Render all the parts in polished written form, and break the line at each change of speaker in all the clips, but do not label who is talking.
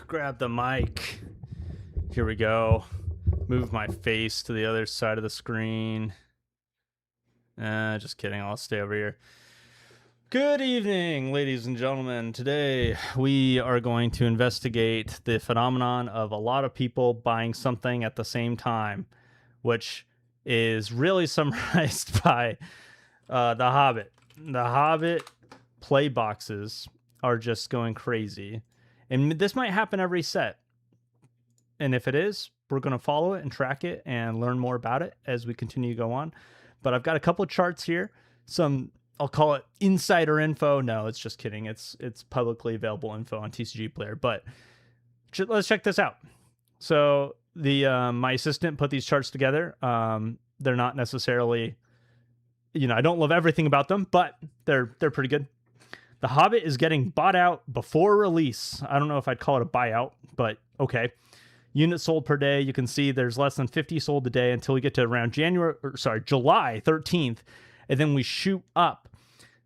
grab the mic. Here we go. Move my face to the other side of the screen. Just kidding. I'll stay over here. Good evening, ladies and gentlemen. Today we are going to investigate the phenomenon of a lot of people buying something at the same time, which is really summarized by The Hobbit. The Hobbit play boxes are just going crazy. And this might happen every set. And if it is, we're going to follow it and track it and learn more about it as we continue to go on. But I've got a couple of charts here. Some, I'll call it insider info. No, it's just kidding. It's publicly available info on TCG Player. But let's check this out. So my assistant put these charts together. They're not necessarily, I don't love everything about them, but they're pretty good. The Hobbit is getting bought out before release. I don't know if I'd call it a buyout, but okay. Units sold per day. You can see there's less than 50 sold a day until we get to around July 13th. And then we shoot up.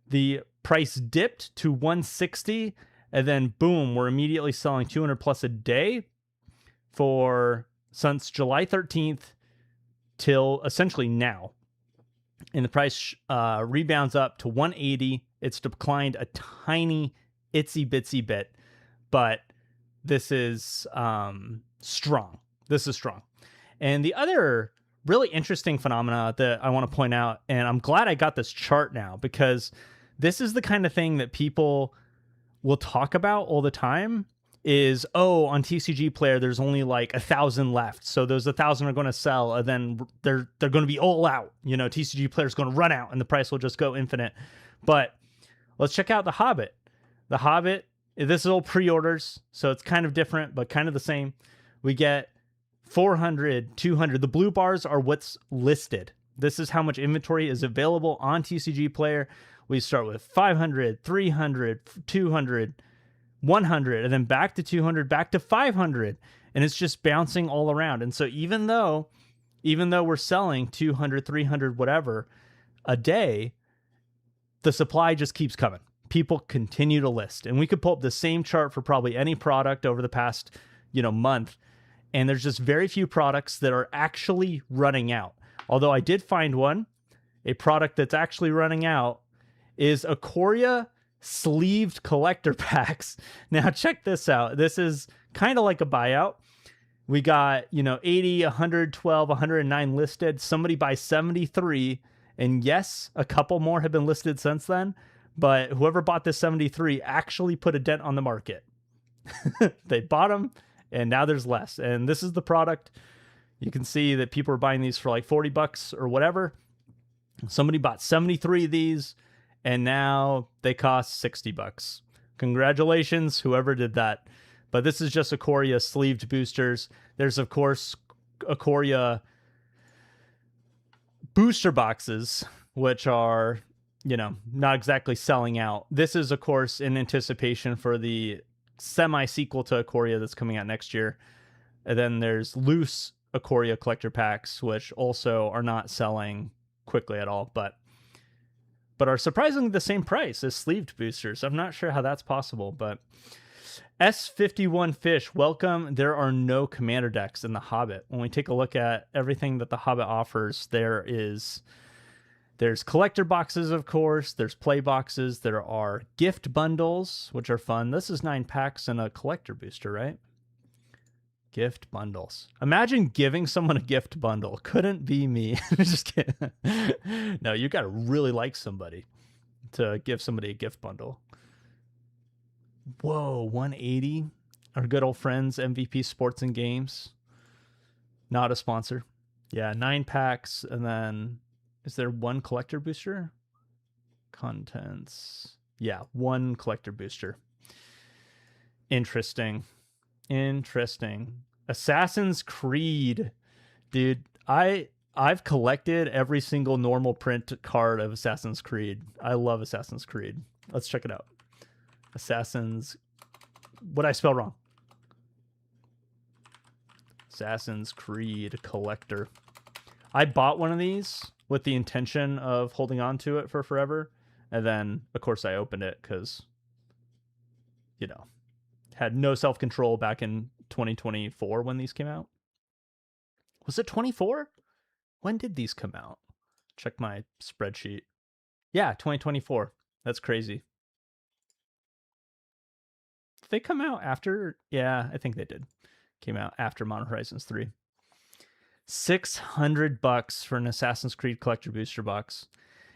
The price dipped to 160. And then boom, we're immediately selling 200 plus a day since July 13th till essentially now. And the price rebounds up to 180. It's declined a tiny itsy bitsy bit, but this is strong. This is strong. And the other really interesting phenomena that I want to point out, and I'm glad I got this chart now, because this is the kind of thing that people will talk about all the time, is, on TCG Player, there's only like 1,000 left. So those 1,000 are going to sell, and then they're going to be all out. TCG Player is going to run out, and the price will just go infinite. But let's check out The Hobbit. The Hobbit, this is all pre-orders, so it's kind of different, but kind of the same. We get 400, 200. The blue bars are what's listed. This is how much inventory is available on TCG Player. We start with 500, 300, 200, 100, and then back to 200, back to 500. And it's just bouncing all around. And so even though we're selling 200, 300, whatever a day, the supply just keeps coming. People continue to list. And we could pull up the same chart for probably any product over the past, month. And there's just very few products that are actually running out. Although I did find a product that's actually running out is Ikoria sleeved collector packs. Now check this out. This is kind of like a buyout. We got, 80, 112, 109 listed. Somebody buys 73. And yes, a couple more have been listed since then. But whoever bought this 73 actually put a dent on the market. They bought them, and now there's less. And this is the product. You can see that people are buying these for like $40 or whatever. Somebody bought 73 of these, and now they cost $60. Congratulations, whoever did that. But this is just Ikoria sleeved boosters. There's, of course, Ikoria booster boxes, which are, not exactly selling out. This is, of course, in anticipation for the semi-sequel to Ikoria that's coming out next year. And then there's loose Ikoria collector packs, which also are not selling quickly at all, but are surprisingly the same price as sleeved boosters. I'm not sure how that's possible, but S51 Fish, welcome. There are no commander decks in The Hobbit. When we take a look at everything that The Hobbit offers, there's collector boxes, of course. There's play boxes. There are gift bundles, which are fun. This is 9 packs and a collector booster, right? Gift bundles. Imagine giving someone a gift bundle. Couldn't be me. Just kidding. No, you got to really like somebody to give somebody a gift bundle. Whoa, 180. Our good old friends, MVP Sports and Games. Not a sponsor. Yeah, 9 packs. And then, is there one collector booster? Contents. Yeah, 1 collector booster. Interesting. Assassin's Creed. Dude, I've collected every single normal print card of Assassin's Creed. I love Assassin's Creed. Let's check it out. What'd I spell wrong? Assassin's Creed collector. I bought one of these with the intention of holding on to it for forever. And then, of course, I opened it because, had no self-control back in 2024 when these came out. Was it 24? When did these come out? Check my spreadsheet. Yeah, 2024. That's crazy. Did they come out after? Yeah, I think they did. Came out after Modern Horizons 3. $600 for an Assassin's Creed collector booster box.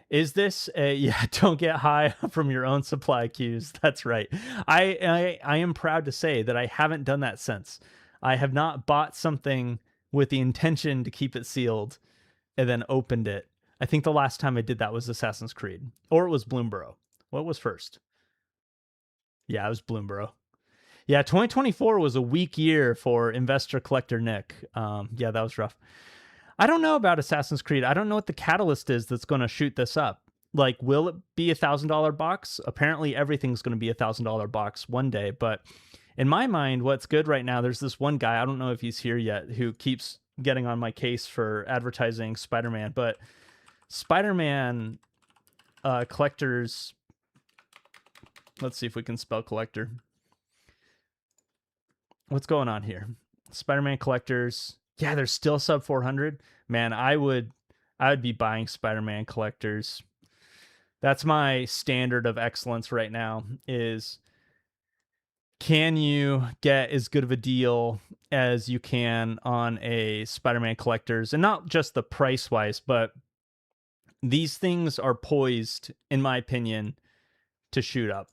Is this a, yeah, don't get high from your own supply queues. That's right. I am proud to say that I haven't done that since. I have not bought something with the intention to keep it sealed and then opened it. I think the last time I did that was Assassin's Creed, or it was Bloomborough. What was first? Yeah, it was Bloomborough. Yeah, 2024 was a weak year for investor collector Nick. Yeah, that was rough. I don't know about Assassin's Creed. I don't know what the catalyst is that's going to shoot this up. Like, will it be $1,000 box? Apparently everything's going to be $1,000 box one day. But in my mind, what's good right now, there's this one guy, I don't know if he's here yet, who keeps getting on my case for advertising Spider-Man. But Spider-Man collectors, let's see if we can spell collector. What's going on here? Spider-Man collectors. Yeah, they're still sub 400. Man, I would be buying Spider-Man collectors. That's my standard of excellence right now, is can you get as good of a deal as you can on a Spider-Man collectors? And not just the price-wise, but these things are poised, in my opinion, to shoot up.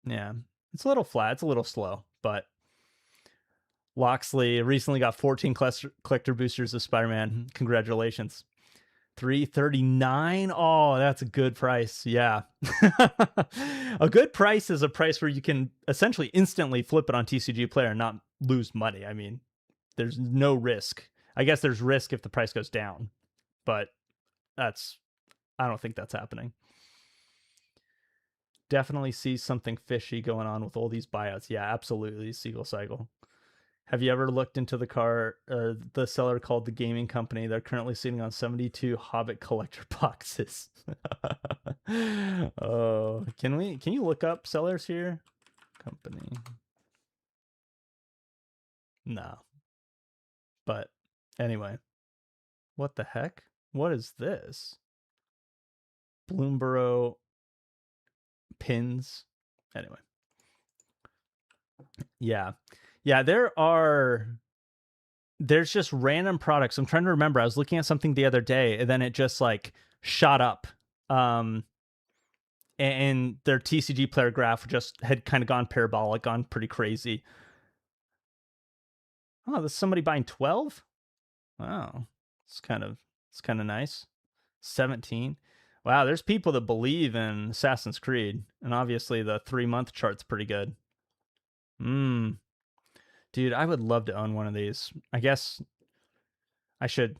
Yeah, it's a little flat. It's a little slow, but Loxley recently got 14 collector boosters of Spider-Man. Congratulations. $339. Oh, that's a good price. Yeah. A good price is a price where you can essentially instantly flip it on TCG Player and not lose money. I mean, there's no risk. I guess there's risk if the price goes down, but I don't think that's happening. Definitely see something fishy going on with all these buyouts. Yeah, absolutely. Seagull Cycle. Have you ever looked into the seller called the Gaming Company? They're currently sitting on 72 Hobbit collector boxes. Oh, can you look up sellers here? Company. No. But anyway, what the heck? What is this? Bloomborough pins. Anyway. Yeah. Yeah, there's just random products. I'm trying to remember. I was looking at something the other day and then it just like shot up. And their TCG Player graph just had kind of gone parabolic, gone pretty crazy. Oh, there's somebody buying 12? Wow. It's kind of nice. 17. Wow, there's people that believe in Assassin's Creed, and obviously the 3-month chart's pretty good. Dude, I would love to own one of these. I guess I should.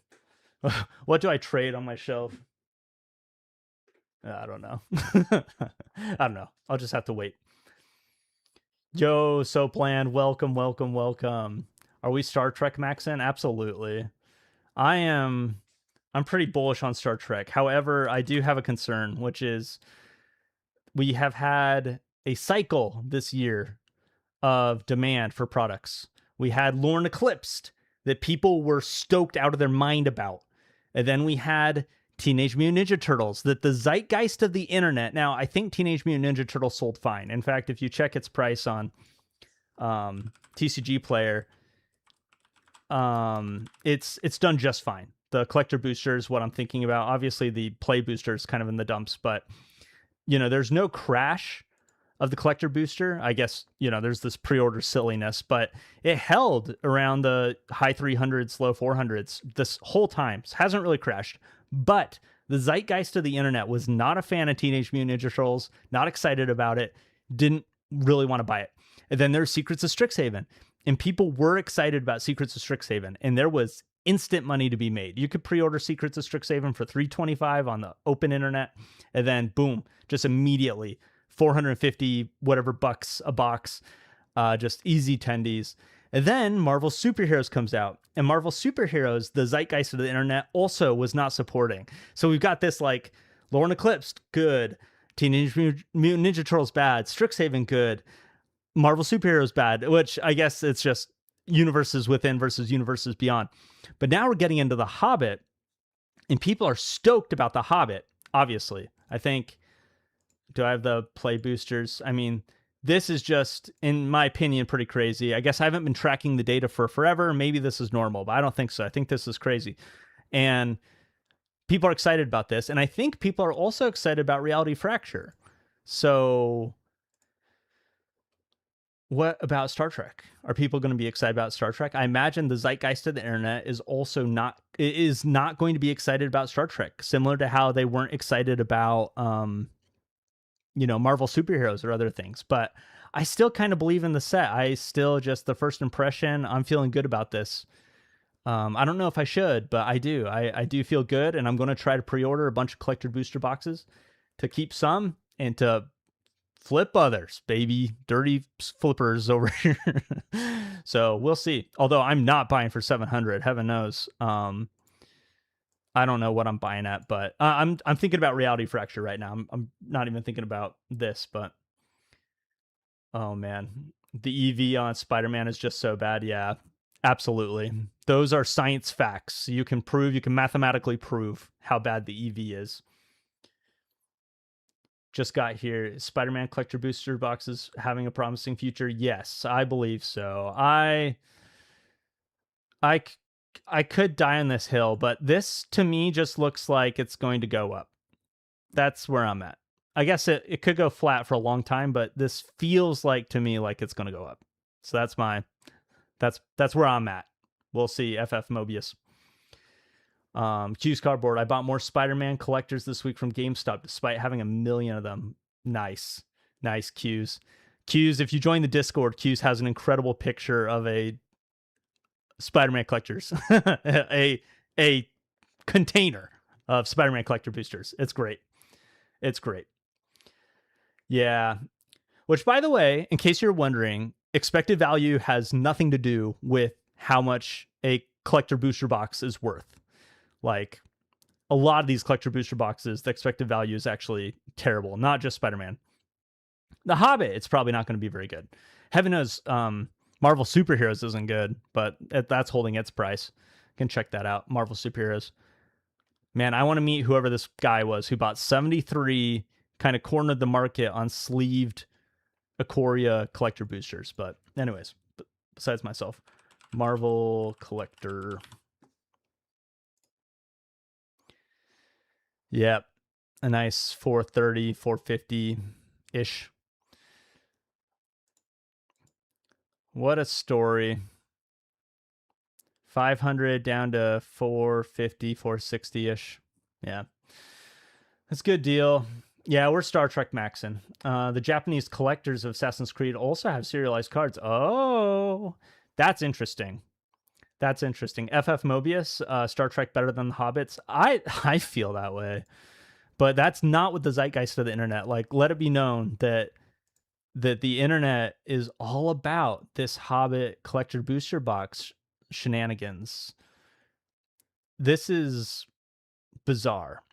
What do I trade on my shelf? I don't know. I don't know. I'll just have to wait. Yo, Soapland, welcome. Are we Star Trek maxing? Absolutely. I'm pretty bullish on Star Trek. However, I do have a concern, which is we have had a cycle this year of demand for products. We had Lorne Eclipsed that people were stoked out of their mind about. And then we had Teenage Mutant Ninja Turtles, that the zeitgeist of the internet. Now, I think Teenage Mutant Ninja Turtles sold fine. In fact, if you check its price on TCG Player, it's done just fine. The collector booster is what I'm thinking about. Obviously, the play booster is kind of in the dumps, but there's no crash of the collector booster. I guess, there's this pre-order silliness, but it held around the high 300s, low 400s this whole time. It hasn't really crashed, but the zeitgeist of the internet was not a fan of Teenage Mutant Ninja Turtles, not excited about it, didn't really want to buy it. And then there's Secrets of Strixhaven, and people were excited about Secrets of Strixhaven, and there was instant money to be made. You could pre-order Secrets of Strixhaven for $325 on the open internet, and then boom, just immediately $450 whatever bucks a box, just easy tendies. And then Marvel Superheroes comes out, and Marvel Superheroes, the zeitgeist of the internet, also was not supporting. So we've got this like Lorne Eclipsed, good. Teenage Mutant Ninja Turtles bad, Strixhaven good, Marvel Superheroes bad, which I guess it's just universes within versus universes beyond. But now we're getting into The Hobbit, and people are stoked about The Hobbit, obviously. I think, do I have the play boosters? I mean, this is just, in my opinion, pretty crazy. I guess I haven't been tracking the data for forever. Maybe this is normal, but I don't think so. I think this is crazy. And people are excited about this. And I think people are also excited about Reality Fracture. So what about Star Trek? Are people going to be excited about Star Trek? I imagine the zeitgeist of the internet is also not going to be excited about Star Trek, similar to how they weren't excited about Marvel superheroes or other things. But I still kind of believe in the set. I still, just the first impression, I'm feeling good about this. I don't know if I should, but I do. I do feel good, and I'm going to try to pre-order a bunch of collector booster boxes to keep some and to flip others, baby. Dirty flippers over here. So we'll see. Although I'm not buying for 700, heaven knows. I don't know what I'm buying at, but I'm thinking about Reality Fracture right now. I'm not even thinking about this, but oh man, the EV on Spider-Man is just so bad. Yeah, absolutely. Those are science facts. You can mathematically prove how bad the EV is. Just got here. Spider-Man collector booster boxes having a promising future. Yes, I believe so. I could die on this hill, but this to me just looks like it's going to go up. That's where I'm at. I guess it could go flat for a long time, but this feels like to me like it's going to go up. So that's where I'm at. We'll see. FF Mobius. Q's Cardboard. I bought more Spider-Man collectors this week from GameStop, despite having 1 million of them. Nice Q's. If you join the Discord, Q's has an incredible picture of a Spider-Man collectors, a container of Spider-Man collector boosters. It's great. Yeah. Which, by the way, in case you're wondering, expected value has nothing to do with how much a collector booster box is worth. Like, a lot of these collector booster boxes, the expected value is actually terrible. Not just Spider-Man. The Hobbit, it's probably not going to be very good. Heaven knows, Marvel Superheroes isn't good, but that's holding its price. You can check that out. Marvel Superheroes. Man, I want to meet whoever this guy was who bought 73, kind of cornered the market on sleeved Ikoria collector boosters. But anyways, besides myself, Marvel collector. Yep. A nice 430, 450-ish. What a story. 500 down to 450, 460-ish. Yeah. That's a good deal. Yeah, we're Star Trek maxing. The Japanese collectors of Assassin's Creed also have serialized cards. Oh, that's interesting. FF Mobius, Star Trek better than the Hobbits. I feel that way. But that's not what the zeitgeist of the internet. Like, let it be known that the internet is all about this Hobbit collector booster box shenanigans. This is bizarre.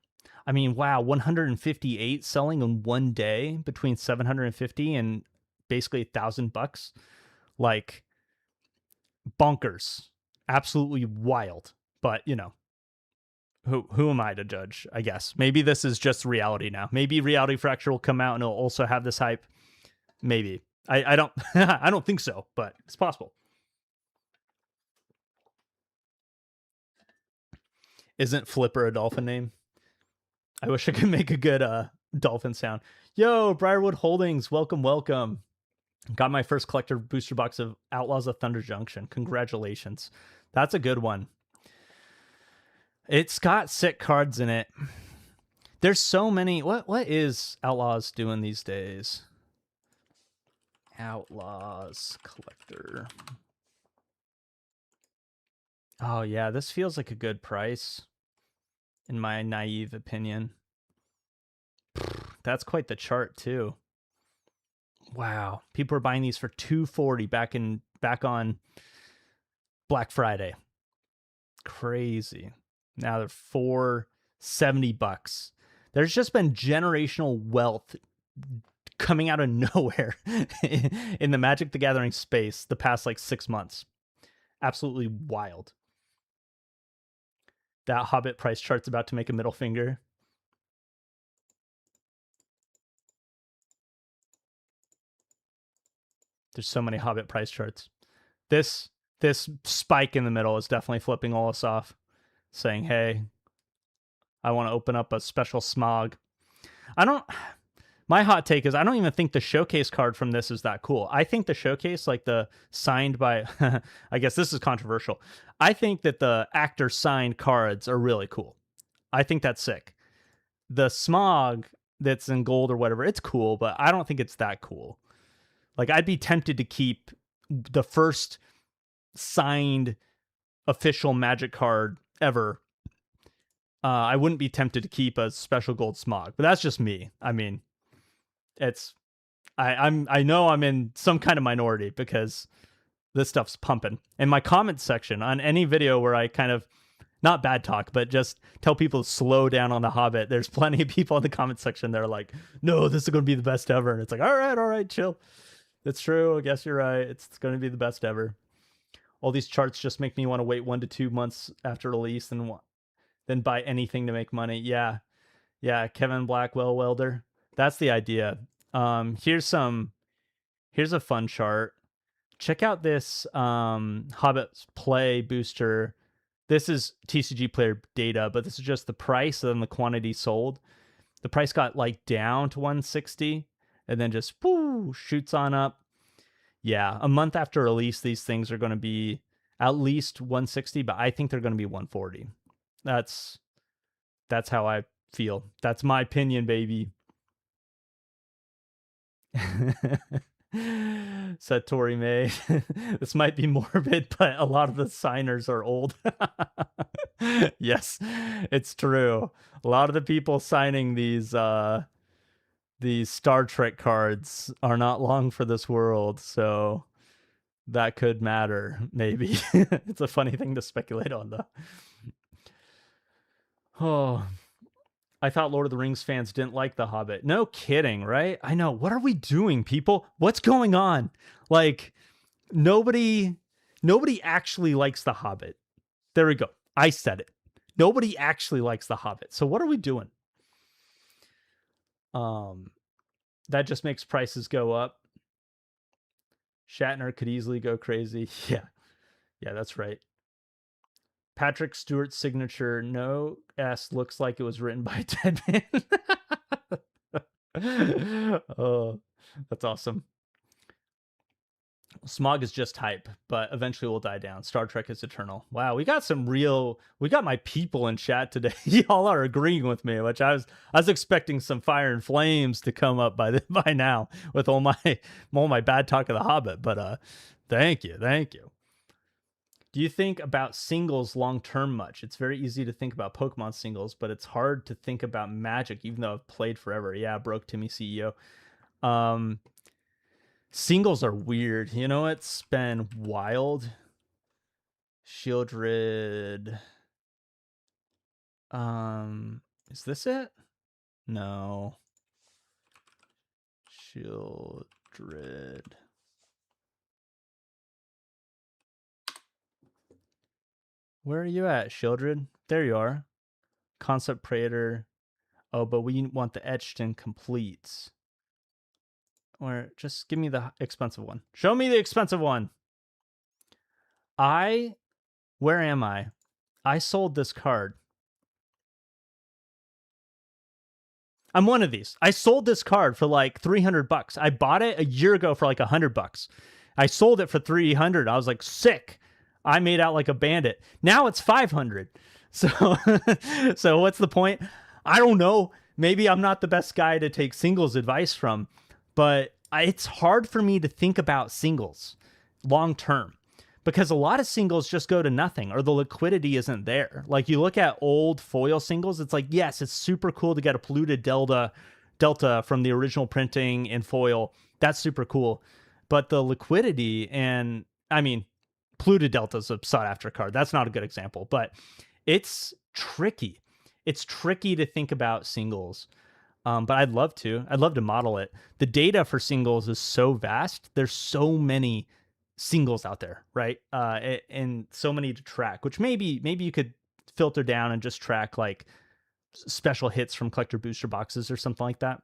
I mean, wow, 158 selling in one day between 750 and basically $1,000. Like, bonkers. Absolutely wild. But, who am I to judge, I guess? Maybe this is just reality now. Maybe Reality Fracture will come out and it'll also have this hype. Maybe. I don't I don't think so, but it's possible. Isn't Flipper a dolphin name? I wish I could make a good dolphin sound. Yo, Briarwood Holdings, welcome. Got my first collector booster box of Outlaws of Thunder Junction. Congratulations. That's a good one. It's got sick cards in it. There's so many. What is Outlaws doing these days? Outlaws collector. Oh yeah, this feels like a good price, in my naive opinion. That's quite the chart too. Wow, people are buying these for $240 back on Black Friday. Crazy. Now they're $470. There's just been generational wealth coming out of nowhere in the Magic the Gathering space the past like 6 months. Absolutely wild. That Hobbit price chart's about to make a middle finger. There's so many Hobbit price charts. This spike in the middle is definitely flipping all us off, saying, hey, I want to open up a special smog. My hot take is I don't even think the showcase card from this is that cool. I think the showcase, like the signed by, I guess this is controversial. I think that the actor signed cards are really cool. I think that's sick. The smog that's in gold or whatever, it's cool, but I don't think it's that cool. Like, I'd be tempted to keep the first signed official Magic card ever. I wouldn't be tempted to keep a special gold smog, but that's just me. I mean, I know I'm in some kind of minority because this stuff's pumping. In my comments section on any video where I kind of, not bad talk, but just tell people to slow down on the Hobbit, there's plenty of people in the comment section that are like, no, this is going to be the best ever. And it's like, all right, chill. It's true. I guess you're right. It's going to be the best ever. All these charts just make me want to wait 1 to 2 months after release and then buy anything to make money. Yeah. Kevin Blackwell Welder. That's the idea. Here's a fun chart. Check out this Hobbit play booster. This is TCG player data, but this is just the price and then the quantity sold. The price got like down to 160 and then just shoots on up. Yeah, a month after release, these things are going to be at least 160, but I think they're going to be 140. That's how I feel. That's my opinion, baby. Satori May. This might be morbid, but a lot of the signers are old. Yes, it's true. A lot of the people signing these Star Trek cards are not long for this world, so that could matter, maybe. It's a funny thing to speculate on, though. Oh, I thought Lord of the Rings fans didn't like The Hobbit. No kidding, right? I know. What are we doing, people? What's going on? Like, nobody actually likes The Hobbit. There we go. I said it. Nobody actually likes The Hobbit. So what are we doing? That just makes prices go up. Shatner could easily go crazy. Yeah, that's right. Patrick Stewart's signature, no S, looks like it was written by a dead man. Oh, that's awesome. Smog is just hype, but eventually will die down. Star Trek is eternal. Wow, we got my people in chat today. Y'all are agreeing with me, which I was expecting some fire and flames to come up by now with all my bad talk of The Hobbit, but thank you. Do you think about singles long-term much? It's very easy to think about Pokemon singles, but it's hard to think about Magic, even though I've played forever. Yeah, broke Timmy CEO. Singles are weird. You know, it's been wild. Shieldred. Is this it? No. Shieldred. Where are you at, Shieldred? There you are. Concept Praetor. Oh, but we want the etched and completes. Or just give me the expensive one. Show me the expensive one. Where am I? I sold this card. I'm one of these. I sold this card for like $300. I bought it a year ago for like $100. I sold it for $300. I was like, sick. I made out like a bandit. Now it's $500. So what's the point? I don't know. Maybe I'm not the best guy to take singles advice from, but it's hard for me to think about singles long term because a lot of singles just go to nothing or the liquidity isn't there. Like you look at old foil singles, it's like, yes, it's super cool to get a polluted Delta from the original printing in foil. That's super cool. But the liquidity and, I mean, polluted Delta is a sought after card. That's not a good example, but it's tricky. it's tricky to think about singles. But I'd love to model it. The data for singles is so vast. There's so many singles out there, right? And so many to track, which maybe you could filter down and just track like special hits from collector booster boxes or something like that.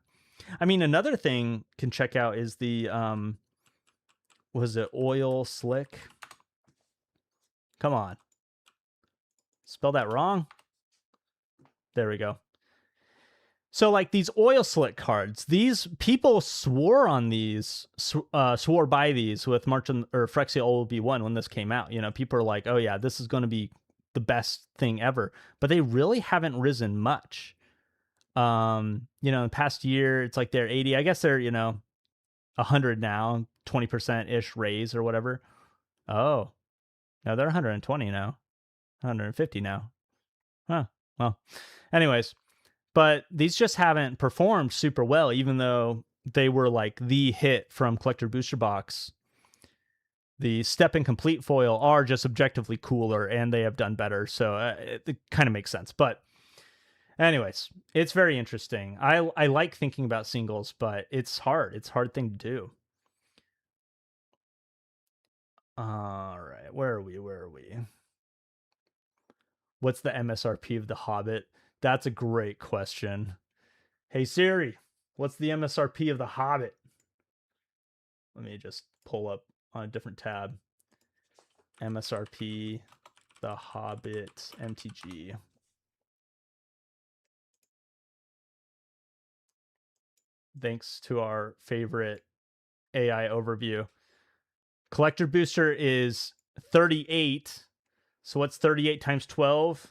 I mean, another thing can check out is the was it oil slick? Come on. Spell that wrong. There we go. So like these oil slick cards, these people swore on these, swore by these with March or Phyrexia OLB1 when this came out. You know, people are like, oh yeah, this is going to be the best thing ever. But they really haven't risen much. You know, in the past year, it's like they're 80. I guess they're, you know, 100 now, 20%-ish raise or whatever. Oh, no, they're 120 now, 150 now. Huh. Well, anyways. But these just haven't performed super well, even though they were like the hit from Collector Booster Box. The Step and Complete foil are just objectively cooler, and they have done better, so it kind of makes sense. But anyways, it's very interesting. I like thinking about singles, but it's hard. It's a hard thing to do. All right, where are we? What's the MSRP of The Hobbit? That's a great question. Hey Siri, what's the MSRP of The Hobbit? Let me just pull up on a different tab. MSRP, The Hobbit, MTG. Thanks to our favorite AI overview. Collector Booster is 38. So what's 38 times 12?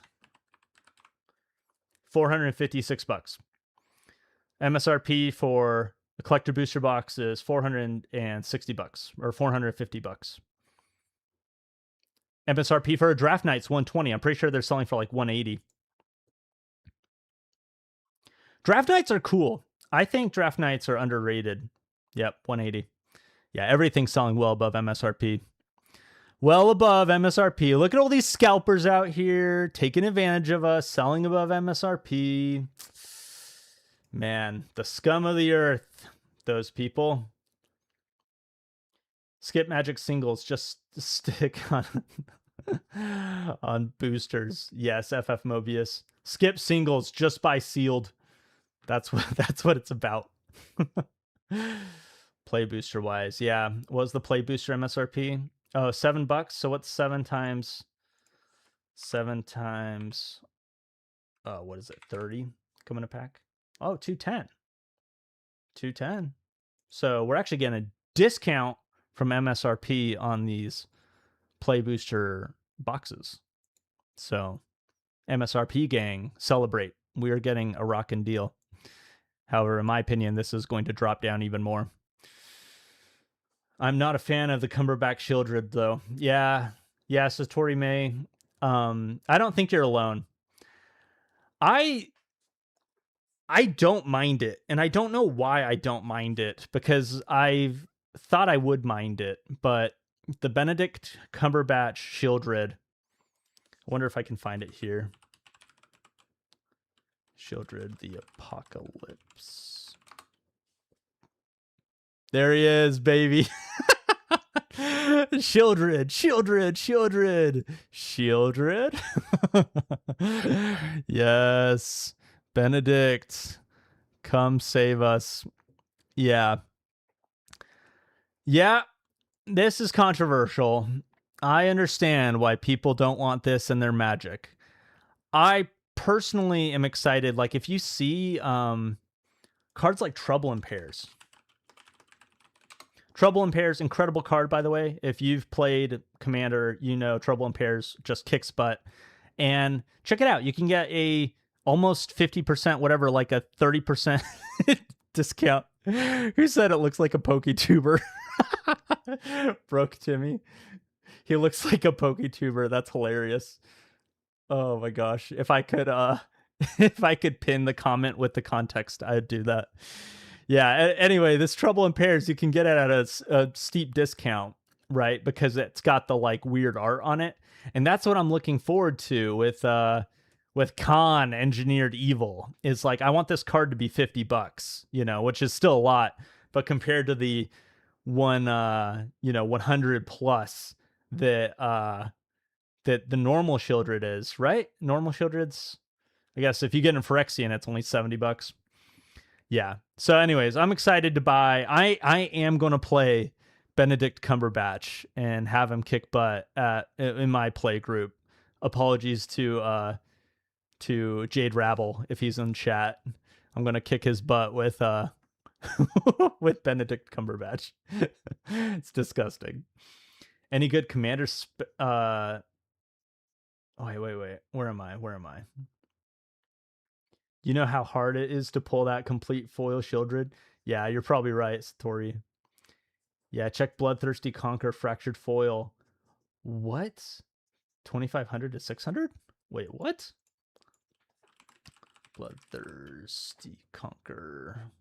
$456. MSRP for the Collector Booster Box is $460 or $450. MSRP for a Draft Knight's $120. I'm pretty sure they're selling for like $180. Draft Knights are cool. I think Draft Knights are underrated. Yep, $180. Yeah, everything's selling well above MSRP. Well above MSRP. Look at all these scalpers out here taking advantage of us, selling above MSRP. Man, the scum of the earth, those people. Skip Magic singles, just stick on boosters. Yes, FF Mobius. Skip singles, just buy sealed. That's what it's about. Play booster wise. Yeah, what was the play booster MSRP? Oh, $7. So what's 7 times? What is it? 30 come in a pack? Oh, 210. 210. So we're actually getting a discount from MSRP on these play booster boxes. So MSRP gang, celebrate. We are getting a rockin' deal. However, in my opinion, this is going to drop down even more. I'm not a fan of the Cumberbatch Shieldred, though. Yeah, Satori May. I don't think you're alone. I don't mind it, and I don't know why I don't mind it, because I've thought I would mind it, but the Benedict Cumberbatch Shieldred, I wonder if I can find it here. Shieldred the Apocalypse. There he is, baby. Shieldred. Yes. Benedict, come save us. Yeah, this is controversial. I understand why people don't want this in their Magic. I personally am excited. Like, if you see cards like Trouble in Pairs. Trouble in Pairs, incredible card, by the way. If you've played Commander, you know Trouble in Pairs just kicks butt. And check it out. You can get a almost 50%, whatever, like a 30% discount. Who said it looks like a PokeTuber? Broke Timmy. He looks like a PokeTuber. That's hilarious. Oh my gosh. If I could pin the comment with the context, I'd do that. Yeah, anyway, this Trouble in Pairs, you can get it at a steep discount, right? Because it's got the like weird art on it. And that's what I'm looking forward to with with Khan Engineered Evil is like, I want this card to be $50, you know, which is still a lot, but compared to the 100 plus that that the normal Shieldred is, right? Normal Shieldred's, I guess if you get in Phyrexian, it's only $70. Yeah. So anyways, I'm excited to buy. I am going to play Benedict Cumberbatch and have him kick butt in my play group. Apologies to Jade Rabble if he's in chat. I'm going to kick his butt with with Benedict Cumberbatch. It's disgusting. Any good commanders? Wait. Where am I? You know how hard it is to pull that complete foil Shieldred? Yeah, you're probably right, Satori. Yeah, check Bloodthirsty Conquer Fractured Foil. What? 2,500 to 600? Wait, what? Bloodthirsty Conquer.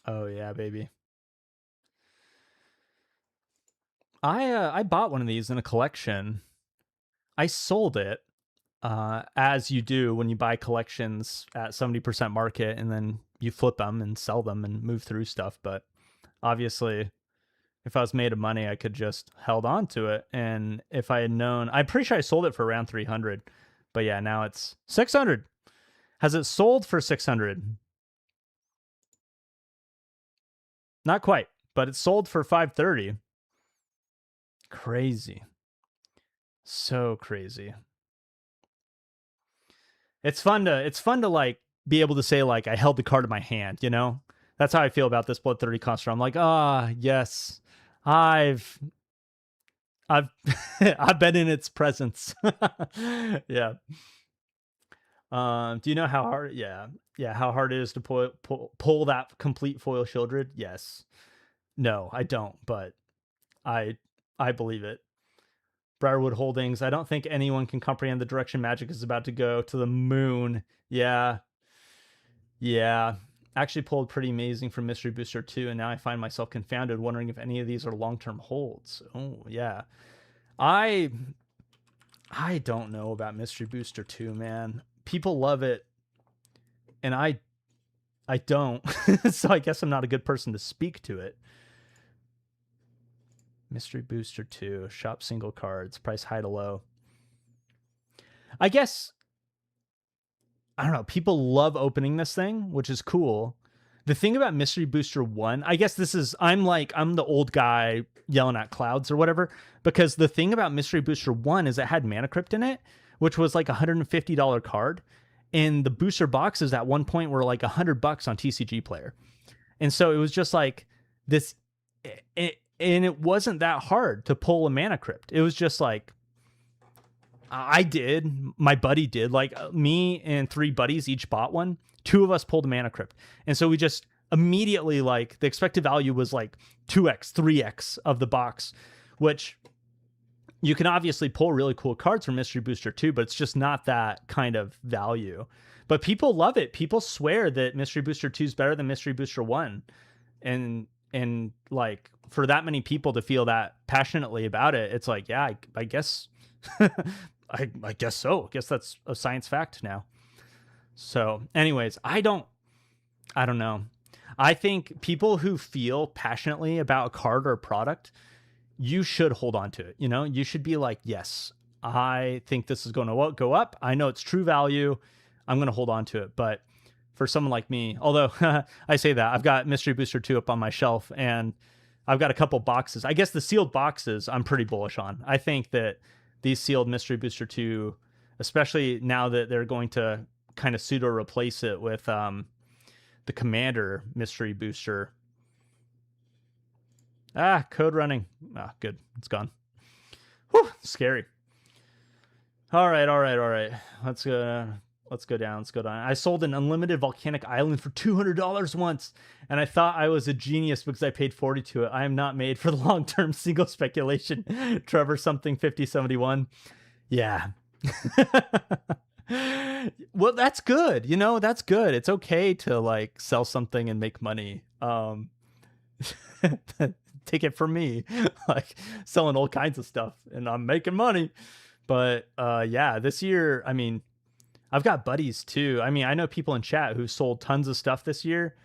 Oh yeah, baby. I bought one of these in a collection. I sold it, as you do when you buy collections at 70% market, and then you flip them and sell them and move through stuff. But obviously, if I was made of money, I could just held on to it. And if I had known, I'm pretty sure I sold it for around 300. But yeah, now it's 600. Has it sold for 600? Not quite, but it sold for 530. Crazy. So crazy. It's fun to like be able to say like I held the card in my hand, you know? That's how I feel about this Blood 30 construct. I'm like, yes. I've I've been in its presence. Yeah. Do you know how hard? Yeah, how hard it is to pull that complete foil Shieldred? Yes. No, I don't, but I believe it. Briarwood Holdings. I don't think anyone can comprehend the direction Magic is about to go to the moon. Yeah. Actually pulled pretty amazing from Mystery Booster 2, and now I find myself confounded, wondering if any of these are long-term holds. Oh, yeah. I don't know about Mystery Booster 2, man. People love it, and I don't. So I guess I'm not a good person to speak to it. Mystery Booster 2, shop single cards, price high to low. I guess, I don't know, people love opening this thing, which is cool. The thing about Mystery Booster 1, I guess this is, I'm the old guy yelling at clouds or whatever, because the thing about Mystery Booster 1 is it had Mana Crypt in it, which was like a $150 card. And the booster boxes at one point were like $100 on TCG Player. And so it was just like this, and it wasn't that hard to pull a Mana Crypt. It was just like, my buddy did, like me and 3 buddies each bought one. 2 of us pulled a Mana Crypt. And so we just immediately, like, the expected value was like 2x, 3x of the box, which you can obviously pull really cool cards from Mystery Booster 2, but it's just not that kind of value. But people love it. People swear that Mystery Booster 2 is better than Mystery Booster 1. And like, for that many people to feel that passionately about it, it's like, yeah, I guess I guess so. I guess that's a science fact now. So anyways, I don't know. I think people who feel passionately about a card or a product, you should hold on to it. You know, you should be like, yes, I think this is going to go up. I know it's true value. I'm going to hold on to it. But for someone like me, although I say that, I've got Mystery Booster 2 up on my shelf, and I've got a couple boxes. I guess the sealed boxes I'm pretty bullish on. I think that these sealed Mystery Booster 2, especially now that they're going to kind of pseudo replace it with the Commander Mystery Booster. Code running. Good. It's gone. Whew, scary. All right. Let's go down. I sold an unlimited volcanic island for $200 once, and I thought I was a genius because I paid $40 to it. I am not made for the long-term single speculation. Trevor something 5071. Yeah. Well, that's good. You know, that's good. It's okay to like sell something and make money. Take it from me, like selling all kinds of stuff and I'm making money. But yeah, this year, I mean, I've got buddies too. I mean, I know people in chat who sold tons of stuff this year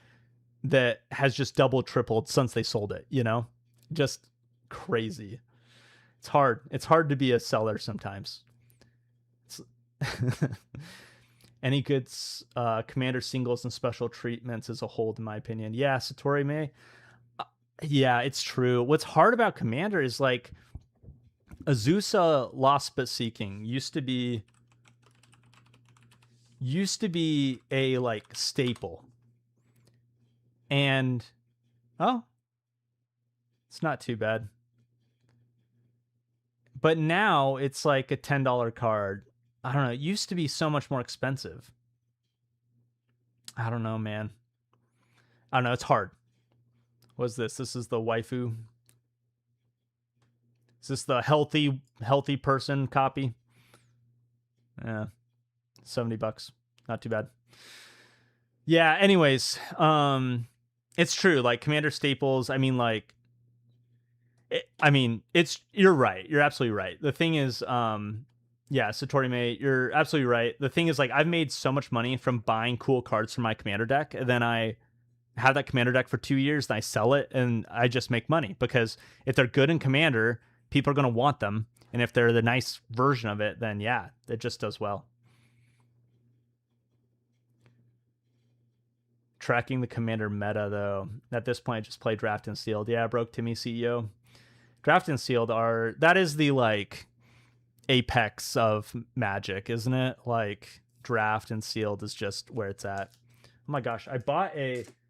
that has just double, tripled since they sold it, you know? Just crazy. It's hard. It's hard to be a seller sometimes. Any good commander singles and special treatments as a hold, in my opinion. Yeah, Satori May. Yeah, it's true. What's hard about commander is like Azusa Lost But Seeking used to be a like staple. And oh, it's not too bad. But now it's like a $10 card. I don't know. It used to be so much more expensive. I don't know, man. I don't know. It's hard. What's this? This is the waifu. Is this the healthy person copy? Yeah. $70. Not too bad. Yeah, anyways, it's true. Like commander staples, I mean, like you're right. You're absolutely right. The thing is, yeah, Satori May, you're absolutely right. The thing is, like, I've made so much money from buying cool cards for my commander deck, and then I have that commander deck for 2 years, and I sell it, and I just make money. Because if they're good in commander, people are going to want them. And if they're the nice version of it, then yeah, it just does well. Tracking the commander meta, though. At this point, I just play draft and sealed. Yeah, broke Timmy CEO. Draft and sealed that is the like apex of Magic, isn't it? Like draft and sealed is just where it's at. Oh my gosh, I bought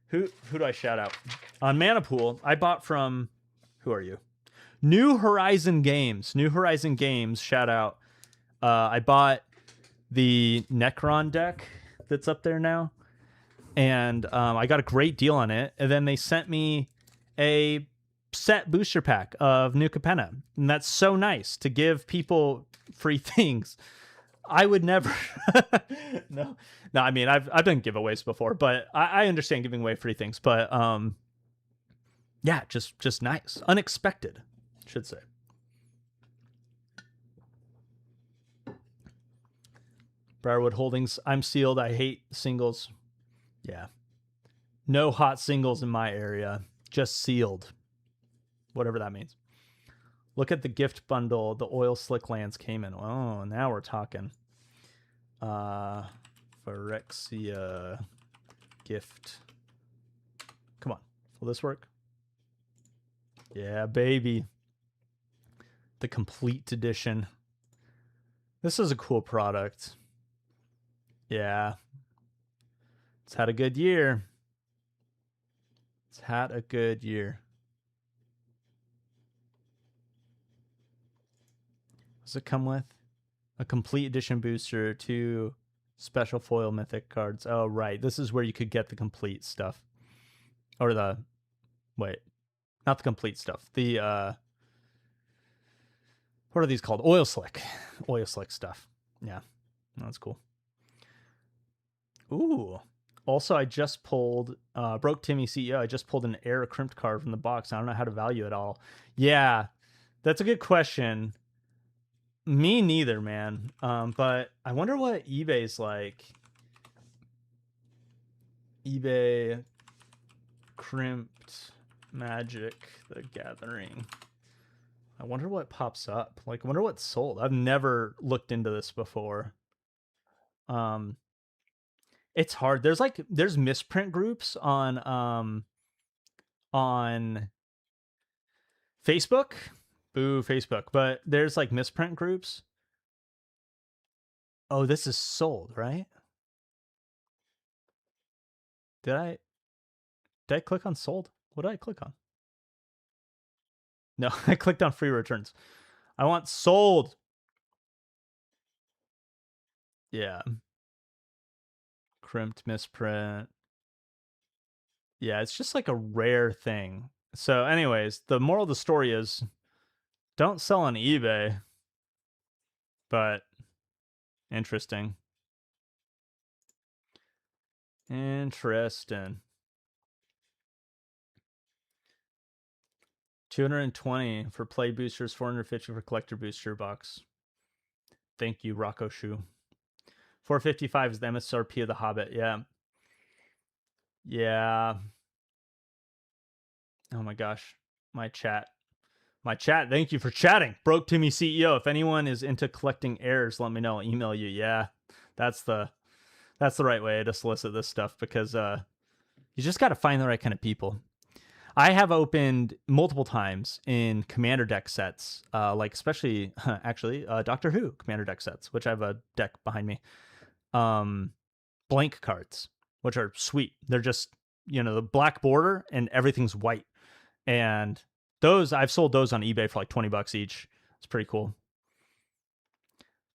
who do I shout out? On Mana Pool, I bought from, who are you? New Horizon Games, shout out. I bought the Necron deck that's up there now. And I got a great deal on it. And then they sent me a set booster pack of New Capenna. And that's so nice to give people free things. I would never. No, I mean, I've done giveaways before, but I understand giving away free things. But yeah, just nice. Unexpected, I should say. Briarwood Holdings, I'm sealed. I hate singles. Yeah. No hot singles in my area. Just sealed. Whatever that means. Look at the gift bundle the Oil Slick Lands came in. Oh, now we're talking. Phyrexia gift. Come on. Will this work? Yeah, baby. The complete edition. This is a cool product. Yeah. It's had a good year. Does it come with a complete edition booster, 2 special foil mythic cards? Oh, right. This is where you could get the complete stuff. Or the... Wait. Not the complete stuff. The... What are these called? Oil Slick. Oil Slick stuff. Yeah. That's cool. Ooh. Also, I just pulled... Broke Timmy CEO. I just pulled an Air Crimped card from the box. I don't know how to value it all. Yeah. That's a good question. Me neither, man. But I wonder what eBay's like. eBay Crimped Magic the Gathering. I wonder what pops up. Like, I wonder what's sold. I've never looked into this before. It's hard. There's misprint groups on Facebook. Boo, Facebook. But there's like misprint groups. Oh, this is sold, right? Did I click on sold? What did I click on? No, I clicked on free returns. I want sold. Yeah. Crimped misprint. Yeah, it's just like a rare thing. So anyways, the moral of the story is don't sell on eBay. But interesting. Interesting. 220 for play boosters, 450 for collector booster box. Thank you, Rocco Shoe. 455 is the MSRP of the Hobbit. Yeah. Yeah. Oh my gosh. My chat. Thank you for chatting. Broke Timmy CEO. If anyone is into collecting errors, let me know. I'll email you. Yeah. That's the right way to solicit this stuff, because you just got to find the right kind of people. I have opened multiple times in commander deck sets, like especially actually Doctor Who commander deck sets, which I have a deck behind me. Blank cards, which are sweet. They're just, the black border and everything's white. And those, I've sold those on eBay for like $20 each. It's pretty cool.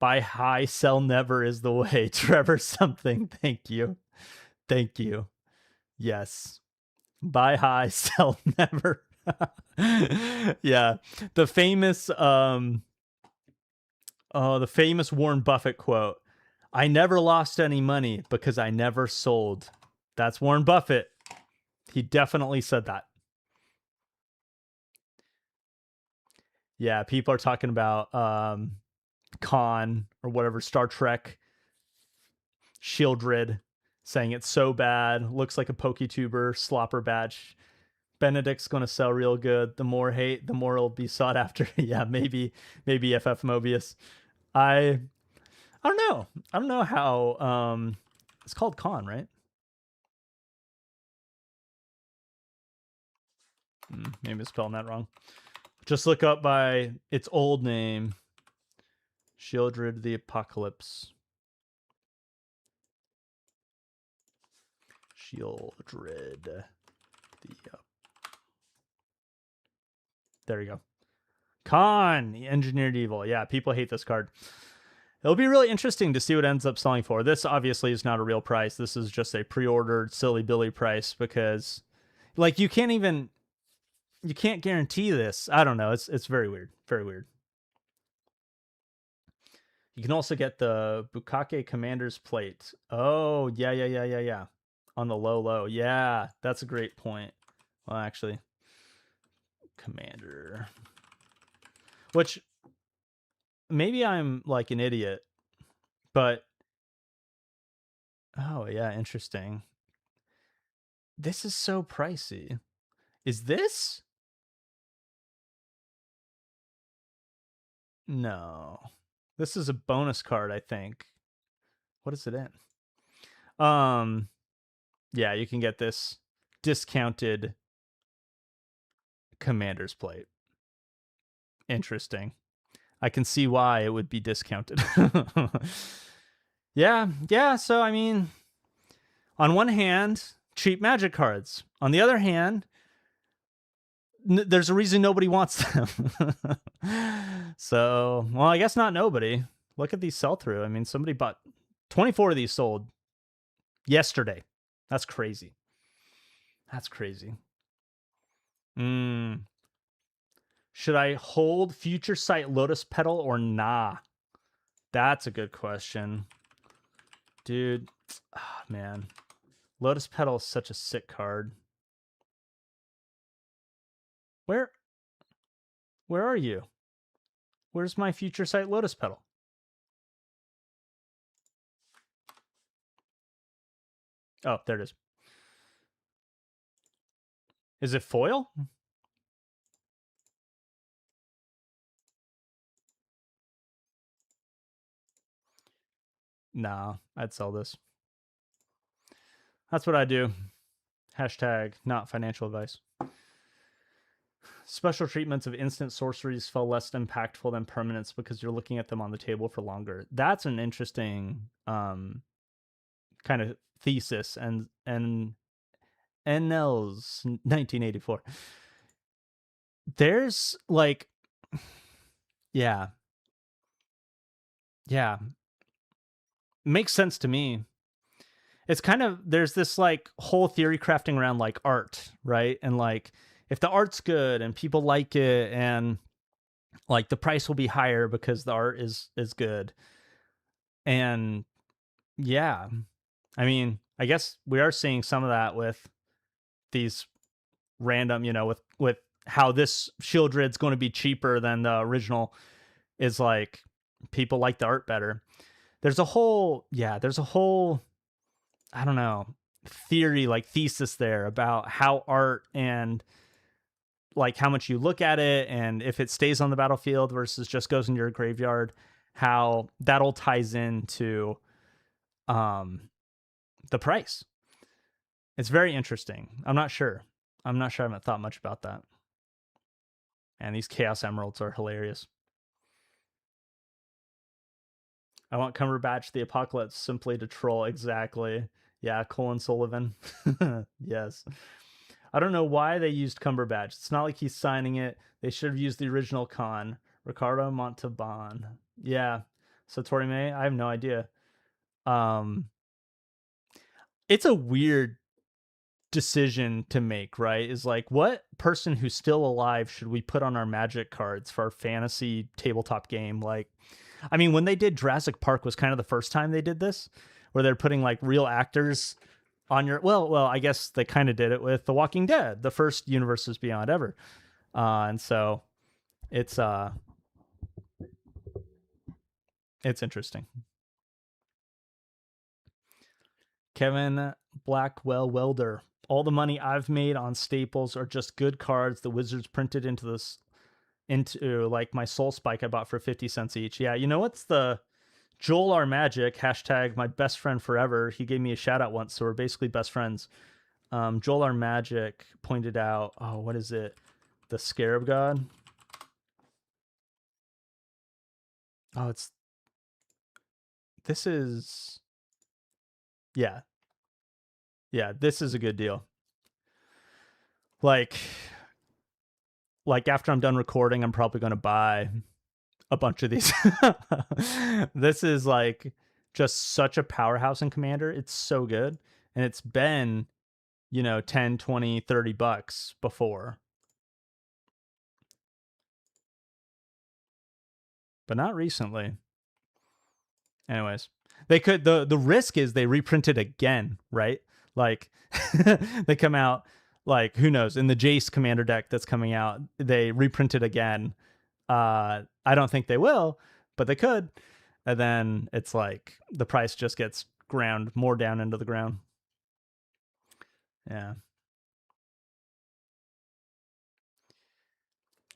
Buy high, sell never is the way. Trevor something. Thank you. Yes. Buy high, sell never. Yeah. The famous Warren Buffett quote, I never lost any money because I never sold. That's Warren Buffett. He definitely said that. Yeah, people are talking about Khan or whatever, Star Trek, Shieldred, saying it's so bad, looks like a PokeTuber, slopper batch. Benedict's going to sell real good. The more hate, the more it'll be sought after. Yeah, maybe FF Mobius. I don't know. I don't know how it's called Khan, right? Maybe I'm spelling that wrong. Just look up by its old name, Shieldred the Apocalypse. Shieldred the there you go. Khan, Engineered Evil. Yeah, people hate this card. It'll be really interesting to see what it ends up selling for. This obviously is not a real price. This is just a pre-ordered silly Billy price, because like you can't guarantee this. I don't know. It's very weird. Very weird. You can also get the Bukake Commander's plate. Oh, yeah. On the low. Yeah, that's a great point. Well, actually, Commander. Which, maybe I'm like an idiot, but oh yeah, interesting. This is so pricey. Is this? No. This is a bonus card, I think. What is it in? Yeah, you can get this discounted Commander's plate. Interesting. I can see why it would be discounted. Yeah, so I mean, on one hand, cheap Magic cards. On the other hand, there's a reason nobody wants them. So, well, I guess not nobody. Look at these sell through. I mean, somebody bought 24 of these sold yesterday. That's crazy. Should I hold Future Sight Lotus Petal or nah? That's a good question. Dude, man. Lotus Petal is such a sick card. Where are you? Where's my Future Sight Lotus Petal? Oh, there it is. Is it foil? Nah, I'd sell this. That's what I do. Hashtag not financial advice. Special treatments of instant sorceries feel less impactful than permanents because you're looking at them on the table for longer. That's an interesting kind of thesis. And NL's 1984. There's like, yeah, makes sense to me. It's kind of, there's this like whole theory crafting around like art, right? And like, if the art's good and people like it, and like the price will be higher because the art is good. And yeah, I mean, I guess we are seeing some of that with these random, with how this Shieldred's going to be cheaper than the original, is like people like the art better. There's a whole I don't know, theory, like thesis there about how art and like how much you look at it and if it stays on the battlefield versus just goes in your graveyard, how that all ties into the price. It's very interesting. I'm not sure. I haven't thought much about that. And these Chaos Emeralds are hilarious. I want Cumberbatch the Apocalypse simply to troll. Exactly. Yeah, Colin Sullivan. Yes. I don't know why they used Cumberbatch. It's not like he's signing it. They should have used the original con. Ricardo Montalban. Yeah. Satori May? I have no idea. It's a weird decision to make, right? Is like, what person who's still alive should we put on our Magic cards for our fantasy tabletop game? Like, I mean, when they did Jurassic Park was kind of the first time they did this, where they're putting like real actors on your well, I guess they kind of did it with The Walking Dead, the first Universes Beyond ever. And so it's interesting. Kevin Blackwell Welder. All the money I've made on staples are just good cards the Wizards printed into like my Soul Spike I bought for 50 cents each. Yeah, you know what's the Joel R. Magic, hashtag my best friend forever. He gave me a shout out once, so we're basically best friends. Joel R. Magic pointed out, what is it? The Scarab God. This is, yeah, this is a good deal. Like after I'm done recording, I'm probably going to buy a bunch of these. This is like just such a powerhouse in Commander. It's so good. And it's been, 10, 20, 30 bucks before. But not recently. Anyways, they could, the risk is they reprint it again, right? Like they come out, like, who knows, in the Jace Commander deck that's coming out, they reprint it again. I don't think they will, but they could. And then it's like the price just gets ground more down into the ground. Yeah.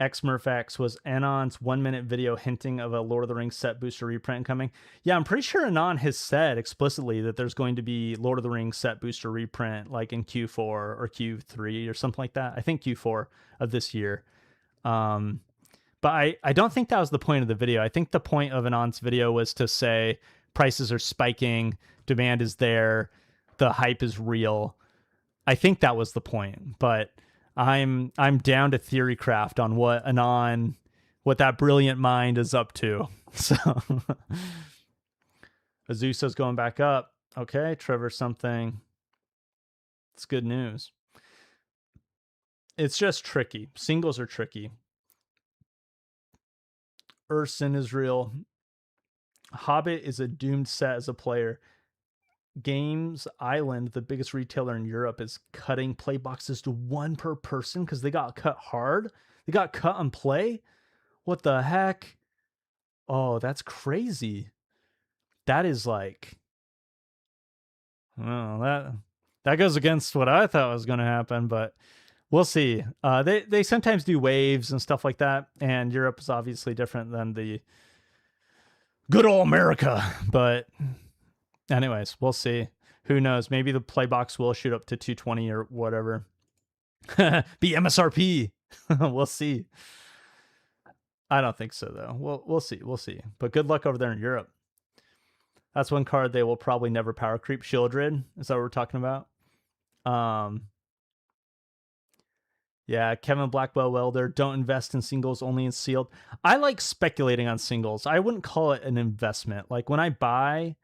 XMurphax was Anon's 1-minute video hinting of a Lord of the Rings set booster reprint coming. Yeah, I'm pretty sure Anon has said explicitly that there's going to be Lord of the Rings set booster reprint like in Q4 or Q3 or something like that. I think Q4 of this year. But I don't think that was the point of the video. I think the point of Anon's video was to say prices are spiking, demand is there, the hype is real. I think that was the point, but I'm down to theorycraft on what Anon, what that brilliant mind is up to. So Azusa's going back up. Okay, Trevor something. It's good news. It's just tricky. Singles are tricky. Ursin is real. Hobbit is a doomed set as a player. Games Island, the biggest retailer in Europe, is cutting play boxes to 1 per person because they got cut hard. They got cut on play. What the heck? Oh, that's crazy. That is like, well, that goes against what I thought was going to happen, but we'll see. They sometimes do waves and stuff like that, and Europe is obviously different than the good old America. But anyways, we'll see. Who knows? Maybe the play box will shoot up to 220 or whatever. Be MSRP. We'll see. I don't think so though. We'll see. We'll see. But good luck over there in Europe. That's one card they will probably never power creep. Shieldred. Is that what we're talking about? Yeah, Kevin Blackwell Welder. Don't invest in singles, only in sealed. I like speculating on singles. I wouldn't call it an investment. Like when I buy